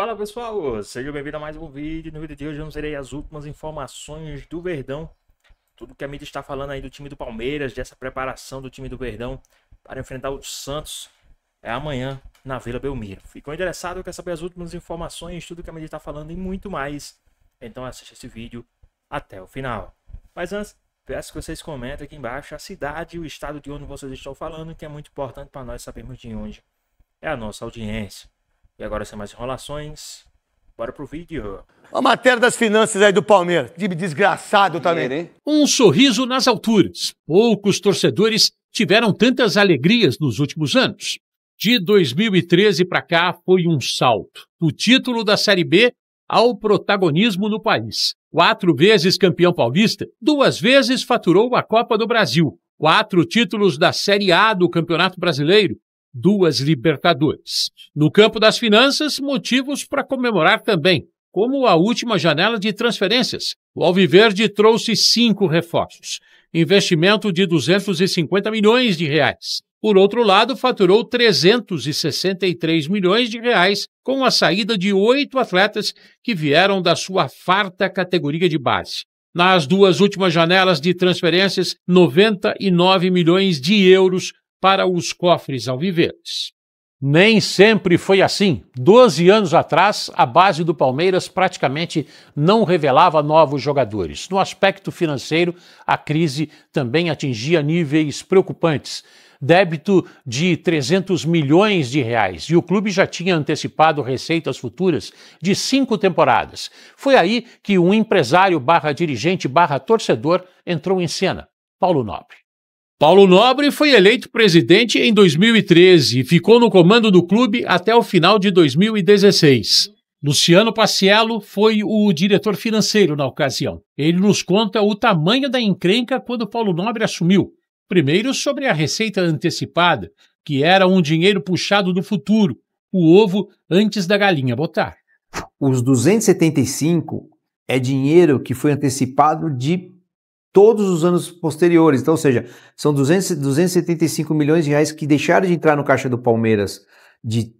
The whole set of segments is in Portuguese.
Fala pessoal, seja bem-vindo a mais um vídeo. No vídeo de hoje vamos ver as últimas informações do Verdão. Tudo que a mídia está falando aí do time do Palmeiras, dessa preparação do time do Verdão para enfrentar o Santos amanhã na Vila Belmiro. Ficou interessado? Quer saber as últimas informações, tudo que a mídia está falando e muito mais? Então assista esse vídeo até o final. Mas antes, peço que vocês comentem aqui embaixo a cidade e o estado de onde vocês estão falando, que é muito importante para nós sabermos de onde é a nossa audiência. E agora, sem mais enrolações, bora pro vídeo. A matéria das finanças aí do Palmeiras. Time desgraçado também. Um sorriso nas alturas. Poucos torcedores tiveram tantas alegrias nos últimos anos. De 2013 para cá foi um salto. Do título da Série B ao protagonismo no país. 4 vezes campeão paulista, 2 vezes faturou a Copa do Brasil. 4 títulos da Série A do Campeonato Brasileiro. 2 Libertadores. No campo das finanças, motivos para comemorar também, como a última janela de transferências. O Alviverde trouxe 5 reforços, investimento de 250 milhões de reais. Por outro lado, faturou 363 milhões de reais com a saída de 8 atletas que vieram da sua farta categoria de base. Nas 2 últimas janelas de transferências, 99 milhões de euros para os cofres alviverdes. Nem sempre foi assim. 12 anos atrás, a base do Palmeiras praticamente não revelava novos jogadores. No aspecto financeiro, a crise também atingia níveis preocupantes. Débito de 300 milhões de reais e o clube já tinha antecipado receitas futuras de 5 temporadas. Foi aí que um empresário / dirigente / torcedor entrou em cena, Paulo Nobre. Paulo Nobre foi eleito presidente em 2013 e ficou no comando do clube até o final de 2016. Luciano Paciello foi o diretor financeiro na ocasião. Ele nos conta o tamanho da encrenca quando Paulo Nobre assumiu. Primeiro, sobre a receita antecipada, que era um dinheiro puxado do futuro, o ovo antes da galinha botar. Os 275 é dinheiro que foi antecipado de todos os anos posteriores. Então, ou seja, são 275 milhões de reais que deixaram de entrar no caixa do Palmeiras de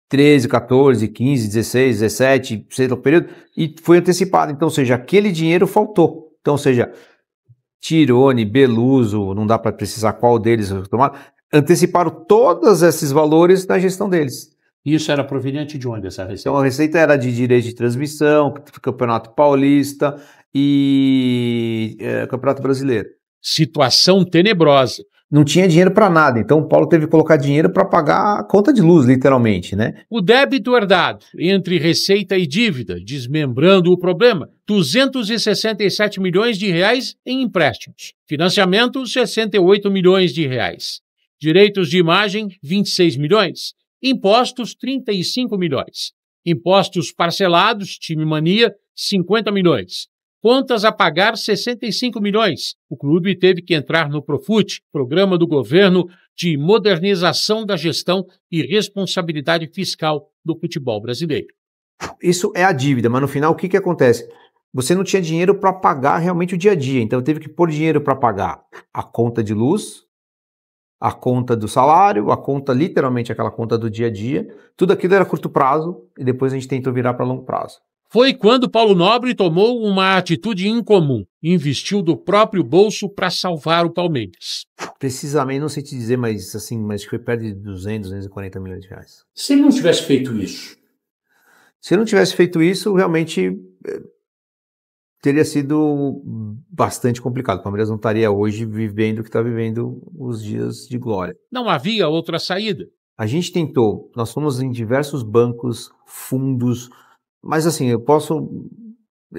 13, 14, 15, 16, 17, sei lá o período, e foi antecipado. Então, ou seja, aquele dinheiro faltou. Então, ou seja, Tirone, Beluso, não dá para precisar qual deles tomaram, anteciparam todos esses valores na gestão deles. Isso era proveniente de onde, essa receita? Então, a receita era de direito de transmissão, Campeonato Paulista e Campeonato Brasileiro. Situação tenebrosa. Não tinha dinheiro para nada, então o Paulo teve que colocar dinheiro para pagar a conta de luz, literalmente, né? O débito herdado entre receita e dívida, desmembrando o problema, 267 milhões de reais em empréstimos. Financiamento, 68 milhões de reais. Direitos de imagem, 26 milhões. Impostos, 35 milhões. Impostos parcelados, time mania, 50 milhões. Contas a pagar, 65 milhões. O clube teve que entrar no Profut, Programa do Governo de Modernização da Gestão e Responsabilidade Fiscal do Futebol Brasileiro. Isso é a dívida, mas no final o que acontece? Você não tinha dinheiro para pagar realmente o dia a dia, então teve que pôr dinheiro para pagar a conta de luz, a conta do salário, a conta, literalmente aquela conta do dia a dia. Tudo aquilo era curto prazo e depois a gente tentou virar para longo prazo. Foi quando Paulo Nobre tomou uma atitude incomum. Investiu do próprio bolso para salvar o Palmeiras. Precisamente, não sei te dizer, mas assim, mas foi perto de 200, 240 milhões de reais. Se ele não tivesse feito isso? Se ele não tivesse feito isso, realmente teria sido bastante complicado. O Palmeiras não estaria hoje vivendo o que está vivendo os dias de glória. Não havia outra saída. A gente tentou, nós fomos em diversos bancos, fundos, mas assim,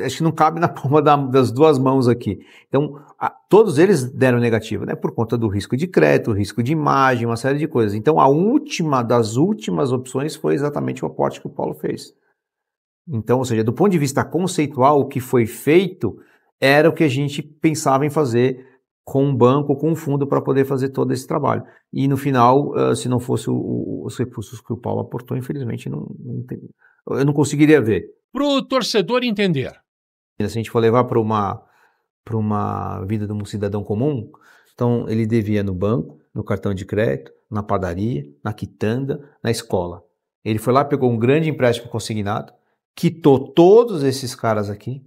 acho que não cabe na palma das 2 mãos aqui. Então, todos eles deram negativo, né? Por conta do risco de crédito, risco de imagem, uma série de coisas. Então, a última das últimas opções foi exatamente o aporte que o Paulo fez. Então, ou seja, do ponto de vista conceitual, o que foi feito era o que a gente pensava em fazer com um banco, com um fundo para poder fazer todo esse trabalho. E no final, se não fosse os recursos que o Paulo aportou, infelizmente, eu não conseguiria ver. Para o torcedor entender. Se a gente for levar para uma vida de um cidadão comum, então ele devia no banco, no cartão de crédito, na padaria, na quitanda, na escola. Ele foi lá, pegou um grande empréstimo consignado, quitou todos esses caras aqui.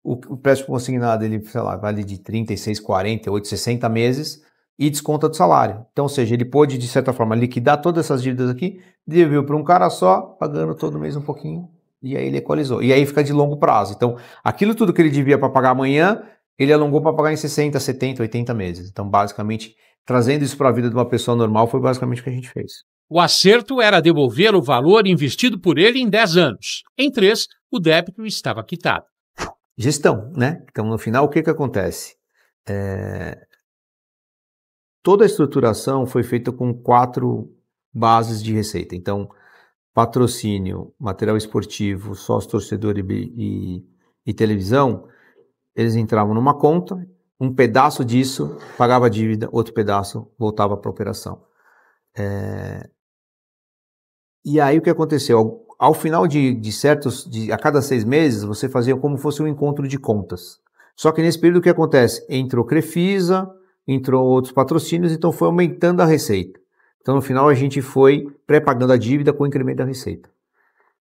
O empréstimo consignado, ele, sei lá, vale de 36, 48, 60 meses e desconta do salário. Então, ou seja, ele pôde, de certa forma, liquidar todas essas dívidas aqui, deveu para um cara só, pagando todo mês um pouquinho, e aí ele equalizou. E aí fica de longo prazo. Então, aquilo tudo que ele devia para pagar amanhã, ele alongou para pagar em 60, 70, 80 meses. Então, basicamente, trazendo isso para a vida de uma pessoa normal, foi basicamente o que a gente fez. O acerto era devolver o valor investido por ele em 10 anos. Em 3, o débito estava quitado. Gestão, né? Então, no final, o que acontece? Toda a estruturação foi feita com 4 bases de receita. Então, patrocínio, material esportivo, sócio-torcedor e televisão, eles entravam numa conta, um pedaço disso pagava a dívida, outro pedaço voltava para a operação. E aí o que aconteceu? Ao final a cada 6 meses, você fazia como fosse um encontro de contas. Só que nesse período o que acontece? Entrou Crefisa, entrou outros patrocínios, então foi aumentando a receita. Então no final a gente foi pré-pagando a dívida com o incremento da receita.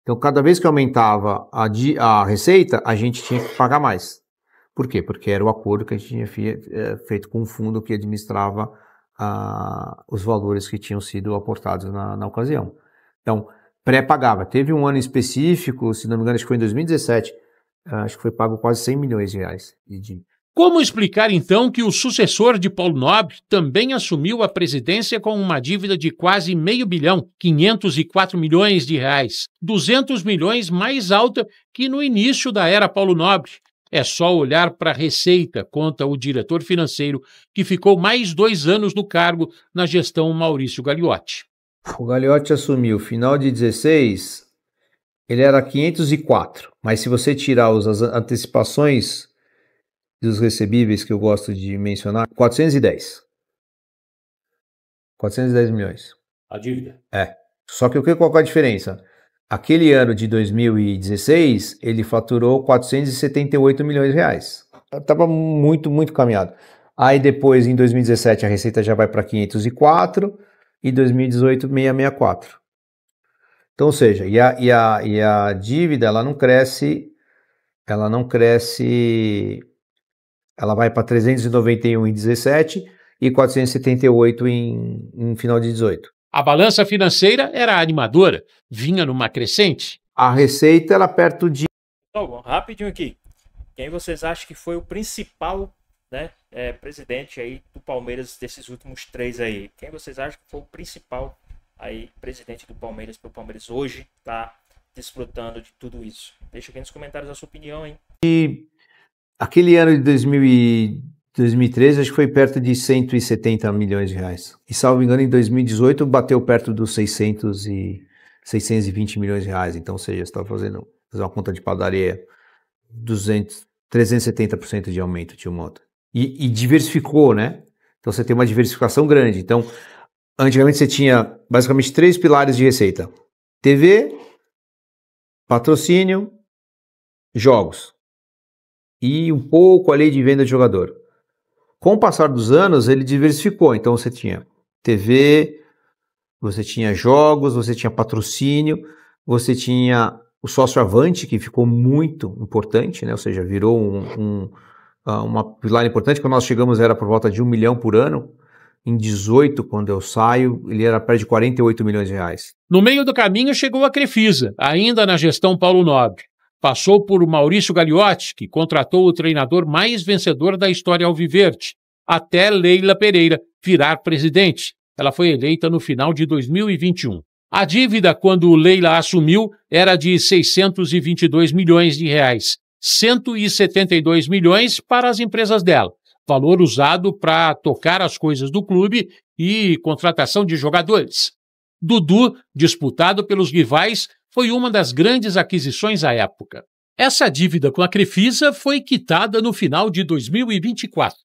Então cada vez que aumentava a receita, a gente tinha que pagar mais. Por quê? Porque era o acordo que a gente tinha feito com o fundo que administrava os valores que tinham sido aportados na ocasião. Então, pré-pagava. Teve um ano específico, se não me engano, acho que foi em 2017, acho que foi pago quase 100 milhões de reais. Como explicar, então, que o sucessor de Paulo Nobre também assumiu a presidência com uma dívida de quase $500 milhão, 504 milhões de reais, 200 milhões mais alta que no início da era Paulo Nobre? É só olhar para a receita, conta o diretor financeiro, que ficou mais 2 anos no cargo na gestão Maurício Gagliotti. O Gagliotti assumiu final de 16, ele era 504, mas se você tirar as antecipações dos recebíveis que eu gosto de mencionar, 410 milhões. A dívida? Só que qual é a diferença? Aquele ano de 2016, ele faturou 478 milhões de reais. Estava muito, muito caminhado. Aí depois, em 2017, a receita já vai para 504 e 2018, 664. Então, ou seja, e a dívida, ela não cresce, ela vai para 391 em 17 e 478 em final de 18. A balança financeira era animadora, vinha numa crescente. A receita era perto de... Então, rapidinho aqui. Quem vocês acham que foi o principal, né, presidente aí do Palmeiras desses últimos 3 aí? Quem vocês acham que foi o principal aí presidente do Palmeiras, para o Palmeiras hoje tá desfrutando de tudo isso? Deixa aqui nos comentários a sua opinião, hein? E aquele ano de 2013, acho que foi perto de 170 milhões de reais. E, salvo engano, em 2018 bateu perto dos 620 milhões de reais. Então, ou seja, você está fazendo uma conta de padaria, 370% de aumento de uma outra. E diversificou, né? Então, você tem uma diversificação grande. Então, antigamente você tinha basicamente 3 pilares de receita: TV, patrocínio, jogos. E um pouco ali de venda de jogador. Com o passar dos anos, ele diversificou. Então você tinha TV, você tinha jogos, você tinha patrocínio, você tinha o sócio avante, que ficou muito importante, né? Ou seja, virou uma pilar importante. Quando nós chegamos era por volta de 1 milhão por ano. Em 18, quando eu saio, ele era perto de 48 milhões de reais. No meio do caminho chegou a Crefisa, ainda na gestão Paulo Nobre. Passou por Maurício Gagliotti, que contratou o treinador mais vencedor da história alviverde, até Leila Pereira virar presidente. Ela foi eleita no final de 2021. A dívida, quando Leila assumiu, era de 622 milhões de reais, 172 milhões para as empresas dela, valor usado para tocar as coisas do clube e contratação de jogadores. Dudu, disputado pelos rivais, foi uma das grandes aquisições à época. Essa dívida com a Crefisa foi quitada no final de 2024.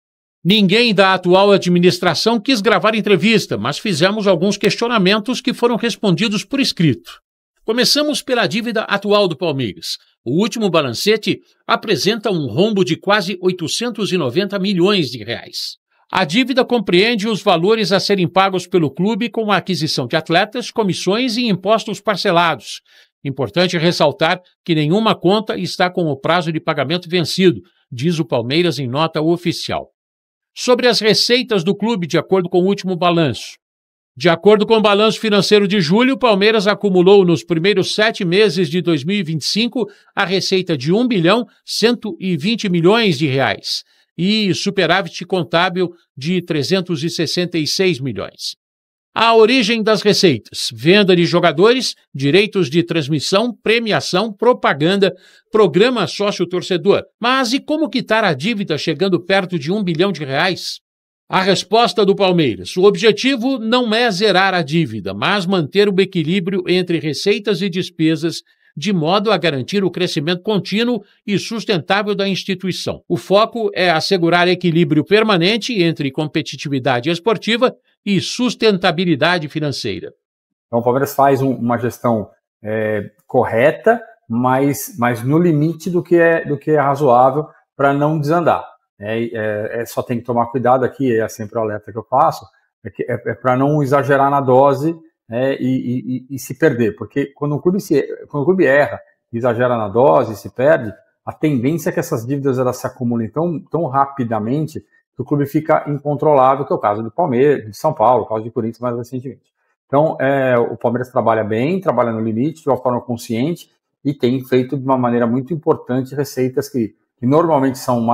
Ninguém da atual administração quis gravar entrevista, mas fizemos alguns questionamentos que foram respondidos por escrito. Começamos pela dívida atual do Palmeiras. O último balancete apresenta um rombo de quase 890 milhões de reais. A dívida compreende os valores a serem pagos pelo clube com a aquisição de atletas, comissões e impostos parcelados. Importante ressaltar que nenhuma conta está com o prazo de pagamento vencido, diz o Palmeiras em nota oficial. Sobre as receitas do clube, de acordo com o último balanço. De acordo com o balanço financeiro de julho, o Palmeiras acumulou nos primeiros 7 meses de 2025 a receita de R$1.120 milhões e superávit contábil de 366 milhões. A origem das receitas: venda de jogadores, direitos de transmissão, premiação, propaganda, programa sócio-torcedor. Mas e como quitar a dívida chegando perto de R$1 bilhão? A resposta do Palmeiras: o objetivo não é zerar a dívida, mas manter o equilíbrio entre receitas e despesas, de modo a garantir o crescimento contínuo e sustentável da instituição. O foco é assegurar equilíbrio permanente entre competitividade esportiva e sustentabilidade financeira. Então o Palmeiras faz uma gestão correta, mas no limite do que é razoável para não desandar. Só tem que tomar cuidado aqui, é sempre o alerta que eu faço, para não exagerar na dose e se perder, porque quando o clube erra, exagera na dose, se perde, a tendência é que essas dívidas elas se acumulem tão rapidamente que o clube fica incontrolável, que é o caso do Palmeiras, de São Paulo, o caso de Corinthians mais recentemente. Então, o Palmeiras trabalha bem, trabalha no limite, de uma forma consciente, e tem feito de uma maneira muito importante receitas que normalmente são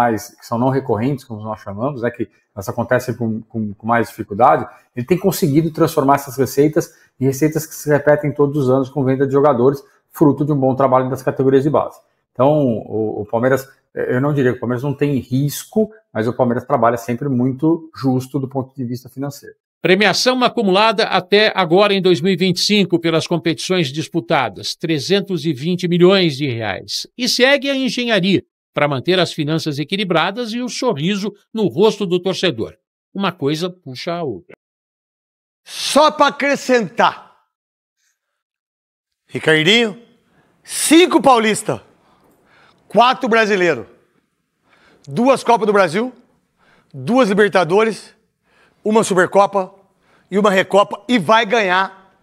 não recorrentes, como nós chamamos, que elas acontecem com mais dificuldade. Ele tem conseguido transformar essas receitas em receitas que se repetem todos os anos com venda de jogadores, fruto de um bom trabalho das categorias de base. Então, o Palmeiras, eu não diria que o Palmeiras não tem risco, mas o Palmeiras trabalha sempre muito justo do ponto de vista financeiro. Premiação acumulada até agora em 2025 pelas competições disputadas, R$320 milhões. E segue a engenharia para manter as finanças equilibradas e o sorriso no rosto do torcedor. Uma coisa puxa a outra. Só para acrescentar, Ricardinho, 5 paulistas, 4 brasileiros, 2 Copas do Brasil, 2 Libertadores, 1 Supercopa e 1 Recopa, e vai ganhar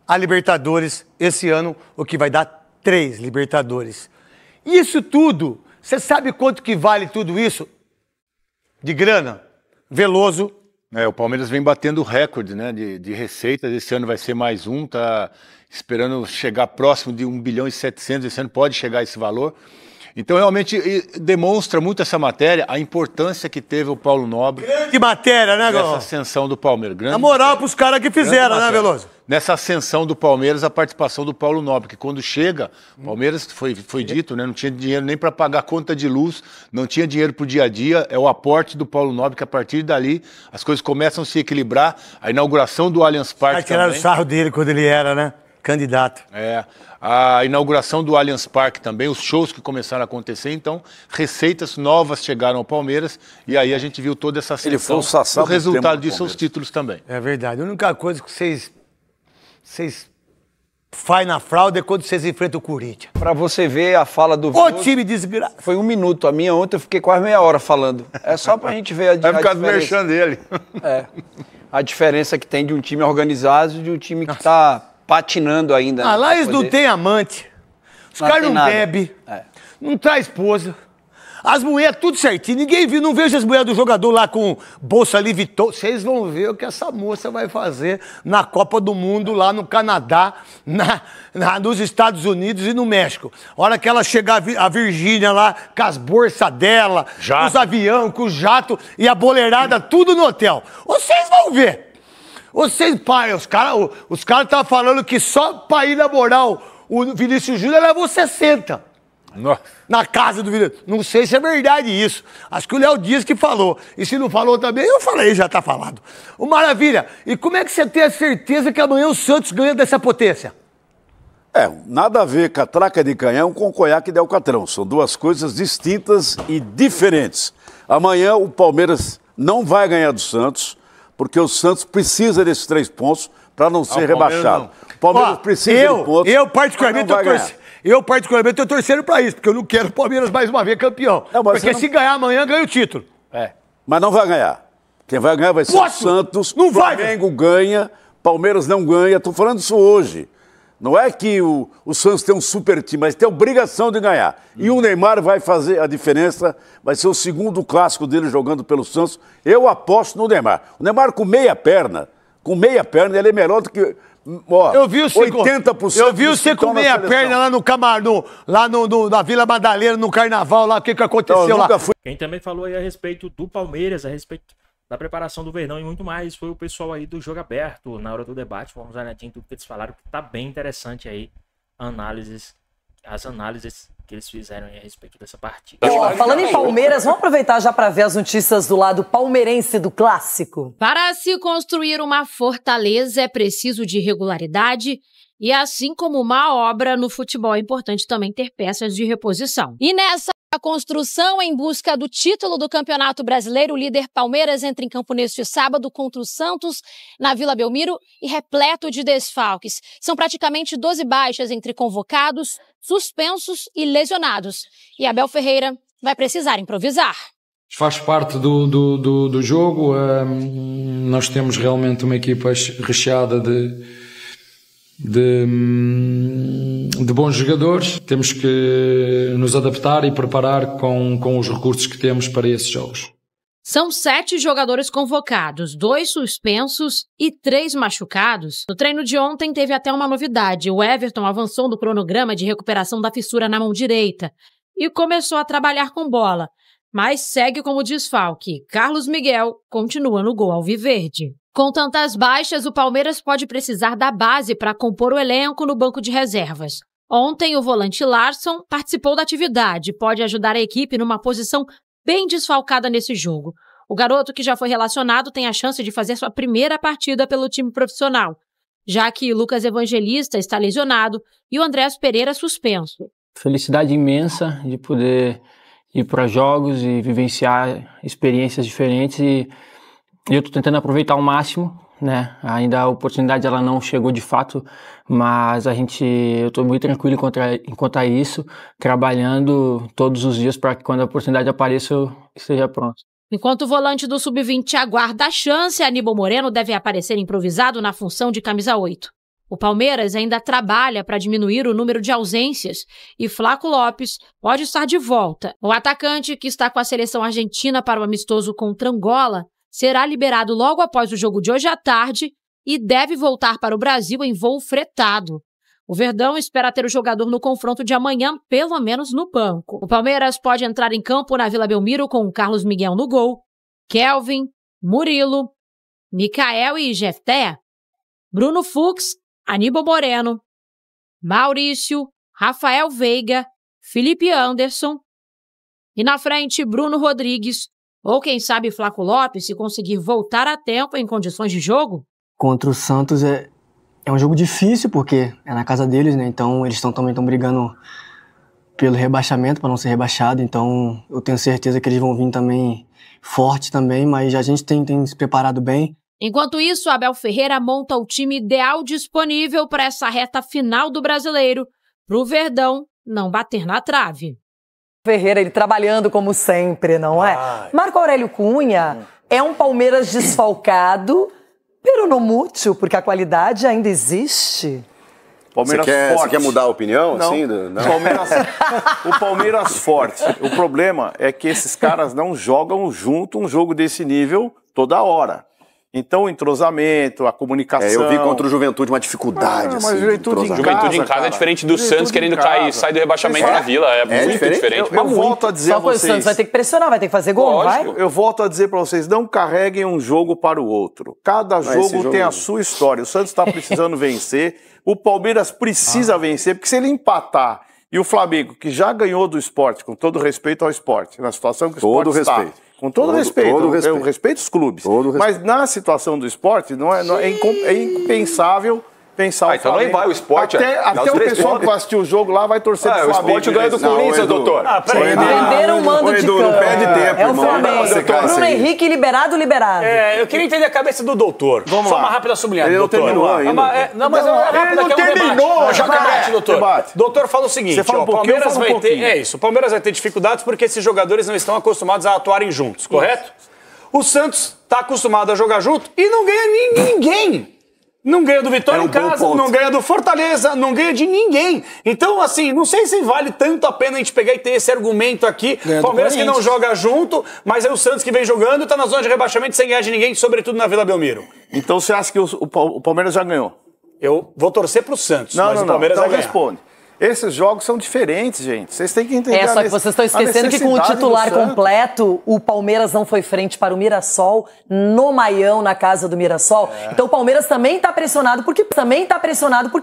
a Libertadores esse ano, o que vai dar 3 Libertadores. Isso tudo, você sabe quanto que vale tudo isso de grana? Veloso. O Palmeiras vem batendo recorde, né, de receitas. Esse ano vai ser mais um, tá esperando chegar próximo de 1 bilhão e 700, esse ano pode chegar a esse valor. Então realmente demonstra muito essa matéria a importância que teve o Paulo Nobre. Grande matéria, né, Galvão? Nessa ascensão do Palmeiras. Na moral pros caras que fizeram, né, Veloso? Nessa ascensão do Palmeiras, a participação do Paulo Nobre, que quando chega, o Palmeiras, foi dito, né, não tinha dinheiro nem para pagar a conta de luz, não tinha dinheiro para o dia a dia, é o aporte do Paulo Nobre, que a partir dali as coisas começam a se equilibrar. A inauguração do Allianz Parque tiraram o sarro dele quando ele era, né, candidato. A inauguração do Allianz Parque também, os shows que começaram a acontecer, então receitas novas chegaram ao Palmeiras e aí a gente viu toda essa ascensão. Ele foi um sassá. O resultado disso são os títulos também. É verdade. A única coisa que vocês fazem na fraude é quando vocês enfrentam o Corinthians. Pra você ver a fala do Veloso, o time desgraça. Foi 1 minuto. A minha ontem eu fiquei quase meia hora falando. É só pra gente ver a diferença. Vai ficar merchan dele. A diferença que tem de um time organizado e de um time que tá patinando ainda. Lá eles não têm amante. Os caras não bebem. Não traz esposa. As mulheres, tudo certinho. Ninguém viu, não vejo as mulheres do jogador lá com bolsa Louis Vuitton. Vocês vão ver o que essa moça vai fazer na Copa do Mundo, lá no Canadá, nos Estados Unidos e no México. A hora que ela chegar, a Virgínia lá, com as bolsas dela, com os aviões, com o jato e a boleirada, tudo no hotel. Vocês vão ver. Vocês, pai, os caras estavam falando que só pra ir namorar o Vinícius Júnior levou 60. Nossa. Na casa do Vinícius. Não sei se é verdade isso. Acho que o Léo Dias que falou. E se não falou também, eu falei, já tá falado. Maravilha. E como é que você tem a certeza que amanhã o Santos ganha dessa potência? Nada a ver catraca de canhão com conhaque de alcatrão. São duas coisas distintas e diferentes. Amanhã o Palmeiras não vai ganhar do Santos, porque o Santos precisa desses 3 pontos para não ser rebaixado. O Palmeiras precisa de pontos. Eu particularmente estou torcendo para isso, porque eu não quero o Palmeiras mais uma vez campeão. Porque se ganhar amanhã, ganha o título. Mas não vai ganhar. Quem vai ganhar vai ser o Santos. Não vai. Flamengo ganha, Palmeiras não ganha. Estou falando isso hoje. Não é que o Santos tem um super time, mas tem a obrigação de ganhar. E o Neymar vai fazer a diferença, vai ser o segundo clássico dele jogando pelo Santos. Eu aposto no Neymar. O Neymar com meia perna, ele é melhor do que... Ó, eu vi você 80%. Eu vi você com meia perna lá no Camarão, lá na Vila Madalena, no Carnaval, lá, o que aconteceu lá? Quem também falou aí a respeito do Palmeiras, a respeito da preparação do Verdão e muito mais, foi o pessoal aí do Jogo Aberto, na hora do debate. Vamos olhar tudo que eles falaram, que tá bem interessante aí, as análises que eles fizeram aí a respeito dessa partida. Falando em Palmeiras, vamos aproveitar já para ver as notícias do lado palmeirense do clássico. Para se construir uma fortaleza é preciso de regularidade e assim como uma obra no futebol é importante também ter peças de reposição. E nessa construção em busca do título do Campeonato Brasileiro, o líder Palmeiras entra em campo neste sábado contra o Santos na Vila Belmiro e repleto de desfalques. São praticamente 12 baixas entre convocados, suspensos e lesionados. E Abel Ferreira vai precisar improvisar. Faz parte do jogo. Nós temos realmente uma equipa recheada de bons jogadores. Temos que nos adaptar e preparar com os recursos que temos para esses jogos. São 7 jogadores convocados, 2 suspensos e 3 machucados. No treino de ontem teve até uma novidade. O Everton avançou no cronograma de recuperação da fissura na mão direita e começou a trabalhar com bola, mas segue como desfalque. Carlos Miguel continua no gol alviverde. Com tantas baixas, o Palmeiras pode precisar da base para compor o elenco no banco de reservas. Ontem, o volante Larsson participou da atividade e pode ajudar a equipe numa posição bem desfalcada nesse jogo. O garoto que já foi relacionado tem a chance de fazer sua primeira partida pelo time profissional, já que Lucas Evangelista está lesionado e o Andrés Pereira suspenso. Felicidade imensa de poder ir para jogos e vivenciar experiências diferentes e eu estou tentando aproveitar ao máximo, né? Ainda a oportunidade ela não chegou de fato, mas eu estou muito tranquilo enquanto a isso, trabalhando todos os dias para que quando a oportunidade apareça eu esteja pronto. Enquanto o volante do Sub-20 aguarda a chance, Aníbal Moreno deve aparecer improvisado na função de camisa 8. O Palmeiras ainda trabalha para diminuir o número de ausências e Flaco Lopes pode estar de volta. O atacante, que está com a seleção argentina para o amistoso contra Angola, será liberado logo após o jogo de hoje à tarde e deve voltar para o Brasil em voo fretado. O Verdão espera ter o jogador no confronto de amanhã, pelo menos no banco. O Palmeiras pode entrar em campo na Vila Belmiro com o Carlos Miguel no gol, Kelvin, Murilo, Micael e Jefté, Bruno Fux, Aníbal Moreno, Maurício, Rafael Veiga, Felipe Anderson e na frente Bruno Rodrigues, ou quem sabe Flaco Lopes, se conseguir voltar a tempo em condições de jogo? Contra o Santos é um jogo difícil, porque é na casa deles, né? Então eles também estão brigando pelo rebaixamento, para não ser rebaixado. Então eu tenho certeza que eles vão vir também forte também, mas a gente tem se preparado bem. Enquanto isso, Abel Ferreira monta o time ideal disponível para essa reta final do Brasileiro, para o Verdão não bater na trave. Ferreira, ele trabalhando como sempre, não é? Marco Aurélio Cunha é um Palmeiras desfalcado, pero no mútil, porque a qualidade ainda existe. Palmeiras forte. Você quer mudar a opinião? Não. Assim, não? O Palmeiras forte. O problema é que esses caras não jogam junto um jogo desse nível toda hora. Então, o entrosamento, a comunicação... eu vi contra o Juventude uma dificuldade. Mas Juventude em casa é diferente do Santos querendo sair do rebaixamento na Vila. É muito diferente. Eu volto a dizer a vocês... O Santos vai ter que pressionar, vai ter que fazer gol, não vai? Eu volto a dizer para vocês, não carreguem um jogo para o outro. Cada jogo tem a sua história. O Santos está precisando vencer. O Palmeiras precisa vencer, porque se ele empatar e o Flamengo, que já ganhou do Sport, com todo respeito ao Sport, na situação que o Sport está... Com todo respeito, eu respeito os clubes. Mas na situação do Sport, é impensável pensar o então Flamengo. Então nem vai o Sport. Até o pessoal que vai assistir o jogo lá vai torcer pro Flamengo. O Sport ganha do Corinthians, doutor. Venderam o mando de campo. Não perde tempo, é o Flamengo. Bruno Henrique liberado. Eu queria entender a cabeça do doutor. Vamos só lá. uma rápida sublinhada, Ele não terminou ainda. Não, mas é rápido, ele não terminou. Já debate, doutor. Doutor fala o seguinte, você fala um pouquinho, Palmeiras vai ter... o Palmeiras vai ter dificuldades porque esses jogadores não estão acostumados a atuarem juntos, correto? O Santos tá acostumado a jogar junto e não ganha ninguém. Não ganha do Vitória em casa, não ganha do Fortaleza, não ganha de ninguém. Então, assim, não sei se vale tanto a pena a gente pegar e ter esse argumento aqui. Palmeiras que não joga junto, mas é o Santos que vem jogando e tá na zona de rebaixamento sem ganhar de ninguém, sobretudo na Vila Belmiro. Então você acha que o Palmeiras já ganhou? Eu vou torcer pro Santos, mas o Palmeiras então vai ganhar. Responde. Esses jogos são diferentes, gente. Vocês têm que entender. Só que vocês estão esquecendo que com o titular completo, o Palmeiras não foi frente para o Mirassol, no Maião, na casa do Mirassol. Então o Palmeiras também está pressionado porque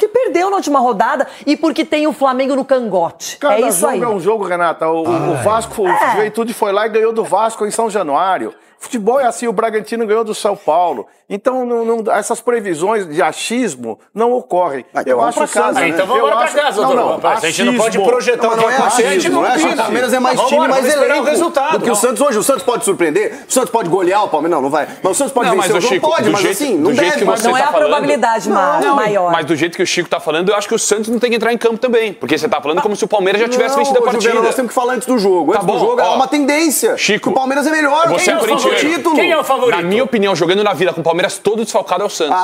perdeu na última rodada e porque tem o Flamengo no cangote. Cada isso jogo aí. é um jogo, Renata. O Vasco, o Juventude foi lá e ganhou do Vasco em São Januário. Futebol é assim, o Bragantino ganhou do São Paulo. Então, essas previsões de achismo não ocorrem. Eu acho que então vamos embora pra casa, doutor. A gente não pode projetar o que vai acontecer, a gente não opina. O Palmeiras é mais time, mais elenco do que o Santos hoje. O Santos pode surpreender, o Santos pode golear o Palmeiras, não vai. Mas o Santos pode vencer o jogo, pode, mas assim, não deve. Não é a probabilidade maior. Mas do jeito que o Chico tá falando, eu acho que o Santos não tem que entrar em campo também. Porque você tá falando como se o Palmeiras já tivesse vencido a partida. Nós temos que falar antes do jogo. Antes do jogo é uma tendência. Chico, o Palmeiras é melhor. Você é corintiano. Quem é o favorito? Na minha opinião, jogando na Vila com o Palmeiras todo desfalcado é o Santos.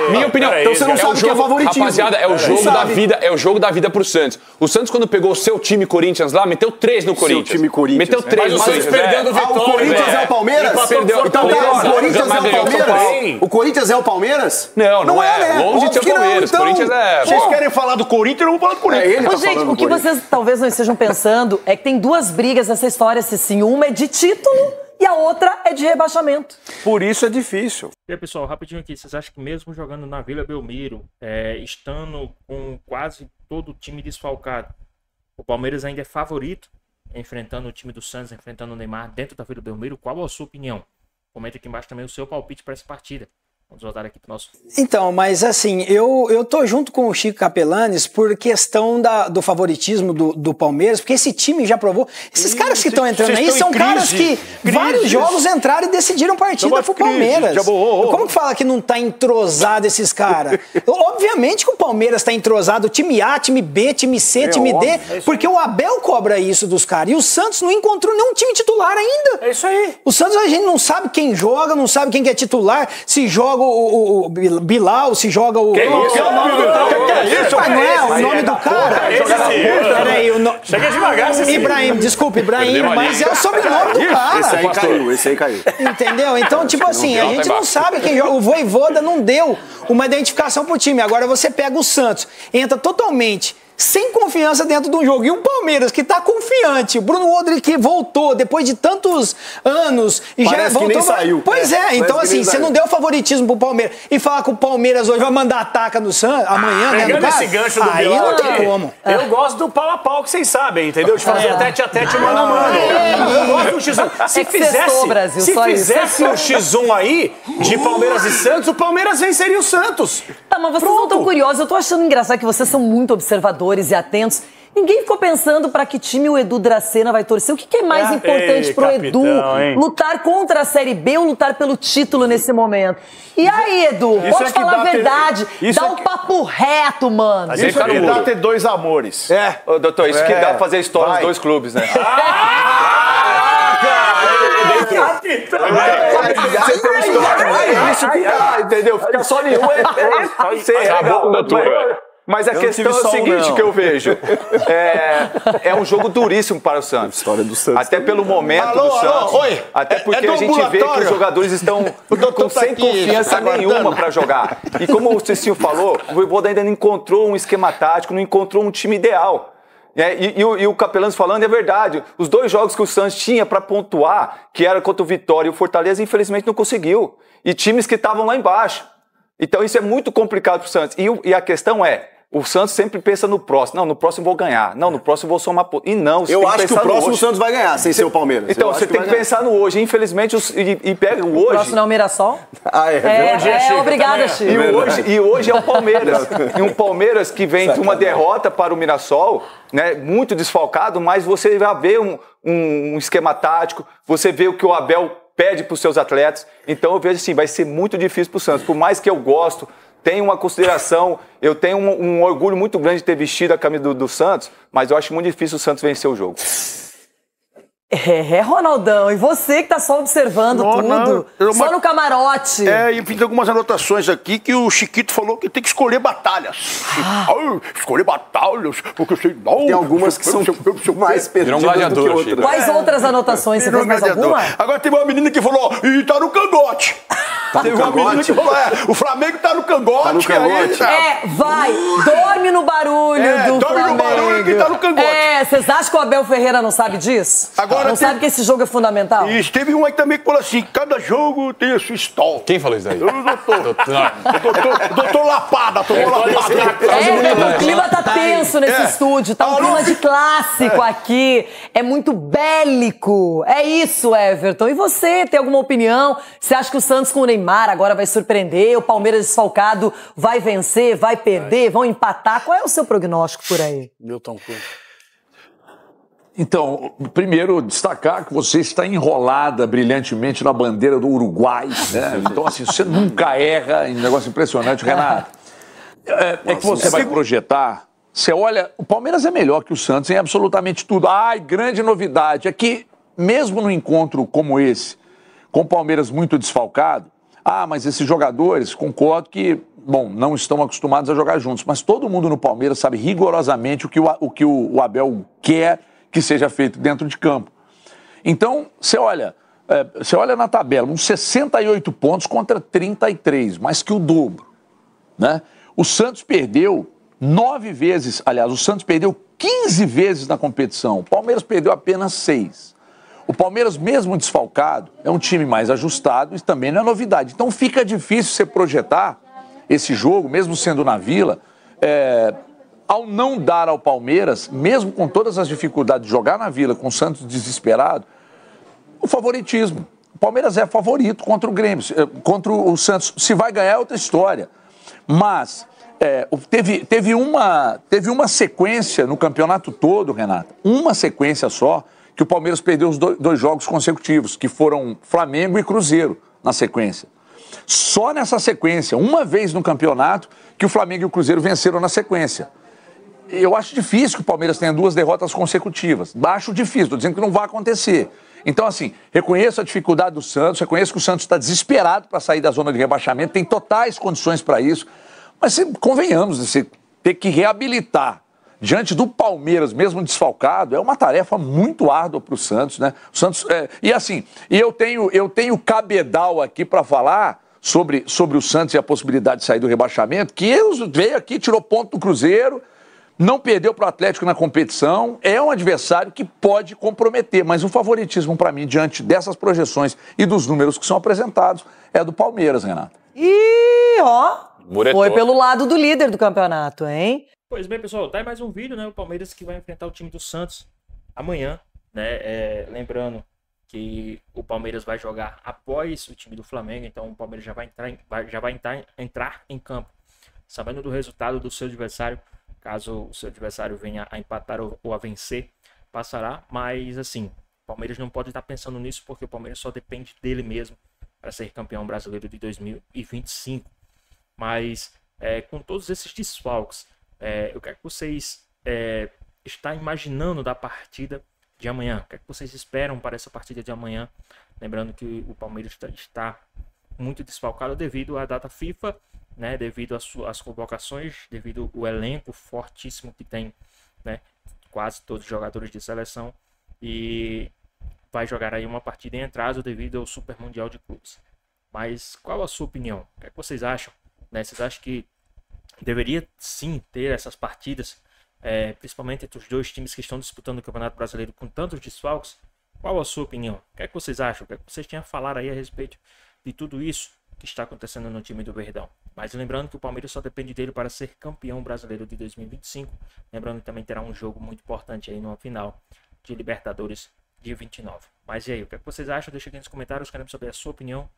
Minha opinião. Então você não sabe o que é favoritismo. Rapaziada, é o jogo da vida, é o jogo da vida pro Santos. O Santos, quando pegou o seu time Corinthians lá, meteu 3 no Corinthians. Seu time Corinthians. Meteu 3 no Corinthians. O Corinthians é o Palmeiras? Então o Corinthians é o Palmeiras? O Corinthians é o Palmeiras? Não é. Longe de ser o Palmeiras. O Corinthians é... Vocês querem falar do Corinthians, não vamos falar do Corinthians. Gente, o que vocês talvez não estejam pensando é que tem duas brigas nessa história, assim. Uma é de título e a outra é de rebaixamento. Por isso é difícil. E aí, pessoal, rapidinho aqui, vocês acham que mesmo jogando na Vila Belmiro, estando com quase todo o time desfalcado, o Palmeiras ainda é favorito, enfrentando o time do Santos, enfrentando o Neymar dentro da Vila Belmiro? Qual a sua opinião? Comenta aqui embaixo também o seu palpite para essa partida. Vamos voltar aqui pro nosso... Então, mas assim, eu tô junto com o Chico Capelanes por questão do favoritismo do Palmeiras, porque esse time já provou. Esses caras que estão entrando aí são caras que vários jogos entraram e decidiram partida pro Palmeiras. Como que fala que não tá entrosado esses caras? Obviamente que o Palmeiras tá entrosado, time A, time B, time C, time D, porque o Abel cobra isso dos caras. E o Santos não encontrou nenhum time titular ainda. É isso aí. O Santos, a gente não sabe quem joga, não sabe quem que é titular, se joga o Bilal, se joga o... Que é isso? Não é o nome do cara? Peraí, chega devagar, Ibrahim, desculpa, Ibrahim, mas é o sobrenome do cara. Esse aí caiu. Entendeu? Então, tipo assim, a gente não sabe quem joga. O Vojvoda não deu uma identificação pro time. Agora você pega o Santos, entra totalmente sem confiança dentro de um jogo. E o Palmeiras, que tá confiante. O Bruno Rodrigues, que voltou depois de tantos anos e parece já voltou. Que nem saiu. Pois é, então assim, você não deu favoritismo pro Palmeiras e falar que o Palmeiras hoje vai mandar ataca no Santos amanhã, né? Pegando esse gancho do aí Bilal não tem aqui, como. Eu gosto do pau a pau, que vocês sabem, entendeu? De fazer tete a tete, mano a mano. Eu gosto do X1. Se fizesse o X1 aí, de Palmeiras e Santos, o Palmeiras venceria o Santos. Tá, mas vocês não estão curiosos. Eu tô achando engraçado que vocês são muito observadores e atentos. Ninguém ficou pensando para que time o Edu Dracena vai torcer. O que é mais importante pro Edu? Lutar contra a Série B ou lutar pelo título nesse momento? E aí, Edu? Pode falar a verdade. Dá um papo reto, mano. Isso é que dá ter dois amores. Ô, doutor, isso que dá pra fazer história nos dois clubes, né? Você tem uma história. É isso que dá, entendeu? Fica só nenhum. Acabou com o doutor. Mas a questão é o seguinte que eu vejo. É um jogo duríssimo para o Santos. História do Santos. Até pelo momento do Santos. Até porque a gente vê que os jogadores estão sem confiança nenhuma para jogar. E como o Cicinho falou, o Vojvoda ainda não encontrou um esquema tático, não encontrou um time ideal. E o Capelanes falando é verdade. Os dois jogos que o Santos tinha para pontuar, que era contra o Vitória e o Fortaleza, infelizmente não conseguiu. E times que estavam lá embaixo. Então isso é muito complicado para o Santos. E a questão é, o Santos sempre pensa no próximo. Não, no próximo vou ganhar. Não, no próximo vou somar pontos. E não, eu acho que o próximo o Santos vai ganhar, sem ser o Palmeiras. Então, você tem que pensar no hoje. Infelizmente, e pega o hoje... O próximo não é o Mirassol? Obrigada, Chico. E hoje é o Palmeiras. E um Palmeiras que vem de uma derrota para o Mirassol, né, muito desfalcado, mas você vai ver um esquema tático, você vê o que o Abel pede para os seus atletas. Então, eu vejo assim, vai ser muito difícil para o Santos. Por mais que eu gosto... Tenho uma consideração, eu tenho um orgulho muito grande de ter vestido a camisa do Santos, mas eu acho muito difícil o Santos vencer o jogo. Ronaldão, e você que tá só observando tudo, só no camarote. E fiz algumas anotações aqui que o Chiquito falou que tem que escolher batalhas. Escolher batalhas, porque eu sei não. Tem algumas que são mais perdidas do que outras. Quais outras anotações? Você fez mais alguma? Agora teve uma menina que falou, tá no cangote. Teve uma menina que falou, o Flamengo tá no cangote. Tá no cangote. Dorme no barulho do dorme Flamengo. no barulho que tá no cangote. Vocês acham que o Abel Ferreira não sabe disso? Agora não sabe que esse jogo é fundamental? Isso, teve um aí também que falou assim, cada jogo tem a sua história. Quem falou isso daí? Doutor Lapada, tomou Lapada. O clima tá tenso nesse estúdio, tá um clima de clássico aqui. É muito bélico. É isso, Everton. E você, tem alguma opinião? Você acha que o Santos com o Neymar agora vai surpreender? O Palmeiras desfalcado vai vencer, vai perder, vão empatar? Qual é o seu prognóstico por aí? Milton Cunha. Então, primeiro, destacar que você está enrolada brilhantemente na bandeira do Uruguai, né? Então, assim, você nunca erra, um negócio impressionante, Renato. É que você vai projetar, você olha, o Palmeiras é melhor que o Santos em absolutamente tudo. Grande novidade, é que mesmo num encontro como esse, com o Palmeiras muito desfalcado, mas esses jogadores, concordo que, não estão acostumados a jogar juntos, mas todo mundo no Palmeiras sabe rigorosamente o que o Abel quer que seja feito dentro de campo. Então, você olha na tabela, uns 68 pontos contra 33, mais que o dobro, né? O Santos perdeu 9 vezes, aliás, o Santos perdeu 15 vezes na competição, o Palmeiras perdeu apenas 6. O Palmeiras, mesmo desfalcado, é um time mais ajustado e também não é novidade. Então fica difícil você projetar esse jogo, mesmo sendo na Vila, ao não dar ao Palmeiras, mesmo com todas as dificuldades de jogar na Vila, com o Santos desesperado, o favoritismo. O Palmeiras é favorito contra o Grêmio, contra o Santos. Se vai ganhar é outra história. Mas teve uma sequência no campeonato todo, Renato, uma sequência só, que o Palmeiras perdeu os dois jogos consecutivos, que foram Flamengo e Cruzeiro na sequência. Só nessa sequência, uma vez no campeonato, que o Flamengo e o Cruzeiro venceram na sequência. Eu acho difícil que o Palmeiras tenha 2 derrotas consecutivas. Acho difícil, estou dizendo que não vai acontecer. Então, assim, reconheço a dificuldade do Santos, reconheço que o Santos está desesperado para sair da zona de rebaixamento, tem totais condições para isso, mas convenhamos, você ter que reabilitar diante do Palmeiras, mesmo desfalcado, é uma tarefa muito árdua para o Santos, né? O Santos, eu tenho cabedal aqui para falar sobre o Santos e a possibilidade de sair do rebaixamento, que veio aqui, tirou ponto do Cruzeiro, não perdeu para o Atlético na competição, é um adversário que pode comprometer, mas o favoritismo para mim, diante dessas projeções e dos números que são apresentados, é do Palmeiras, Renato. Foi pelo lado do líder do campeonato, hein? Pois bem, pessoal, tá aí mais um vídeo, né? O Palmeiras que vai enfrentar o time do Santos amanhã, né? Lembrando que o Palmeiras vai jogar após o time do Flamengo, então o Palmeiras já vai entrar em campo, sabendo do resultado do seu adversário. Caso o seu adversário venha a empatar ou a vencer, passará. Mas assim, o Palmeiras não pode estar pensando nisso, porque o Palmeiras só depende dele mesmo para ser campeão brasileiro de 2025. Mas com todos esses desfalques, eu quero que vocês estão imaginando da partida de amanhã. O que vocês esperam para essa partida de amanhã? Lembrando que o Palmeiras está muito desfalcado devido à data FIFA, né? Devido às convocações, devido ao elenco fortíssimo que tem, né? Quase todos os jogadores de seleção, e vai jogar aí uma partida em atraso devido ao Super Mundial de Clubes. Mas qual a sua opinião? O que vocês acham? Né? Vocês acham que deveria sim ter essas partidas, principalmente entre os dois times que estão disputando o Campeonato Brasileiro com tantos desfalques? Qual a sua opinião? O que é que vocês acham? O que é que vocês tinham a falar aí a respeito de tudo isso que está acontecendo no time do Verdão? Mas lembrando que o Palmeiras só depende dele para ser campeão brasileiro de 2025. Lembrando que também terá um jogo muito importante aí no final de Libertadores dia 29. Mas e aí, o que é que vocês acham? Deixa aqui nos comentários, queremos saber a sua opinião.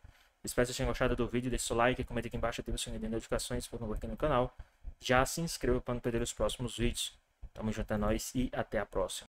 Espero que vocês tenham gostado do vídeo, deixe seu like, comente aqui embaixo, ative o sininho de notificações, se for novo aqui no canal. Já se inscreva para não perder os próximos vídeos. Tamo junto, é nóis e até a próxima.